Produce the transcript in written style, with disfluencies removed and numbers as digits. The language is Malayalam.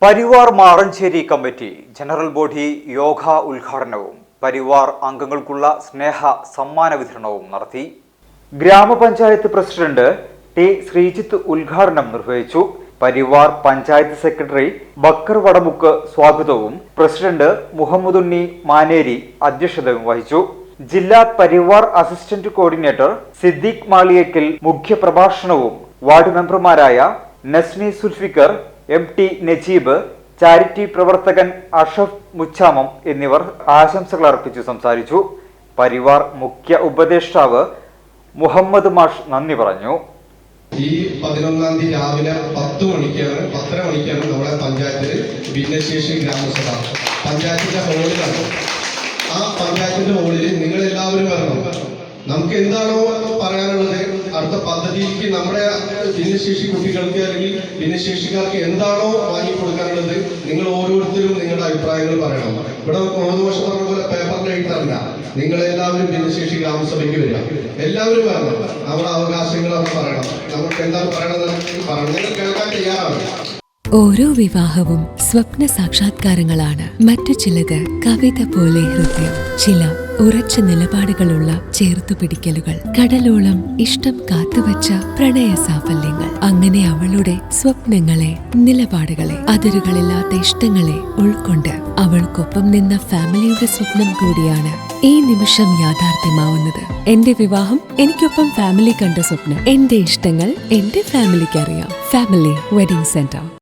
Parivar Maranchery committee general body yoga ഉദ്ഘാടനവും പരിവാർ അംഗങ്ങൾക്കുള്ള സ്നേഹ സമ്മാന വിതരണവും നടത്തി. ഗ്രാമപഞ്ചായത്ത് പ്രസിഡന്റ് ടി ശ്രീജിത്ത് ഉദ്ഘാടനം നിർവഹിച്ചു. പരിവാർ പഞ്ചായത്ത് സെക്രട്ടറി ബക്കർ വടമുക്ക് സ്വാഗതവും പ്രസിഡന്റ് മുഹമ്മദുണ്ണി മാനേരി അധ്യക്ഷതയും വഹിച്ചു. ജില്ലാ പരിവാർ അസിസ്റ്റന്റ് കോർഡിനേറ്റർ സിദ്ദീഖ് മാളിയേക്കൽ മുഖ്യപ്രഭാഷണവും വാർഡ് മെമ്പർമാരായ നസ്നി സുൽഫിക്കർ, എം.ടി. നജീബ്, ചാരിറ്റി പ്രവർത്തകൻ അഷഫ് മുച്ചാമം എന്നിവർ ആശംസകൾ അർപ്പിച്ചു സംസാരിച്ചു. പരിവാർ മുഖ്യ ഉപദേഷ്ടാവ് മുഹമ്മദ് മാഷ് നന്ദി പറഞ്ഞു. ഈ 11-ാം തീയതി രാവിലെ 10 മണിക്കാണ് നമ്മുടെ പഞ്ചായത്തിൽ ഭിന്നശേഷി ഗ്രാമസഭ പഞ്ചായത്തിന്റെ ഹോളിലാണ്. ആ പഞ്ചായത്തിന്റെ ഹോളിൽ നിങ്ങൾ എല്ലാവരും വരണം. നമുക്ക് എന്താണോ പറയാനുള്ളത്, അടുത്ത പദ്ധതിക്ക് നമ്മുടെ ഭിന്നശേഷി കുട്ടികൾക്ക് അല്ലെങ്കിൽ ഭിന്നശേഷിക്കാർക്ക് എന്താണോ വാങ്ങി കൊടുക്കാനുള്ളത്, നിങ്ങൾ ഓരോരുത്തരും നിങ്ങളുടെ അഭിപ്രായങ്ങൾ പറയണം. ഇവിടെ 3 വർഷം പറഞ്ഞ പോലെ പേപ്പറിൽ എഴുതാറില്ല. നിങ്ങളെല്ലാവരും ഭിന്നശേഷി ഗ്രാമസഭയ്ക്ക് വരിക, എല്ലാവരും വരണം. നമ്മുടെ അവകാശങ്ങൾ അവർ പറയണം. നമുക്ക് എന്താണ് പറയണമെന്ന് പറഞ്ഞു നിങ്ങൾ കേൾക്കാൻ തയ്യാറാണ്. ഓരോ വിവാഹവും സ്വപ്ന സാക്ഷാത്കാരങ്ങളാണ്. മറ്റു ചിലത് കവിത പോലെ ഹൃദയം, ചില ഉറച്ച നിലപാടുകളുള്ള ചേർത്തുപിടിക്കലുകൾ, കടലോളം ഇഷ്ടം കാത്തുവച്ച പ്രണയ സാഫല്യങ്ങൾ. അങ്ങനെ അവളുടെ സ്വപ്നങ്ങളെ, നിലപാടുകളെ, അതിരുകളില്ലാത്ത ഇഷ്ടങ്ങളെ ഉൾക്കൊണ്ട് അവൾക്കൊപ്പം നിന്ന ഫാമിലിയുടെ സ്വപ്നം കൂടിയാണ് ഈ നിമിഷം യാഥാർത്ഥ്യമാവുന്നത്. എന്റെ വിവാഹം എനിക്കൊപ്പം ഫാമിലി കണ്ട സ്വപ്നം. എന്റെ ഇഷ്ടങ്ങൾ എന്റെ ഫാമിലിക്ക് അറിയാം. Family wedding centre.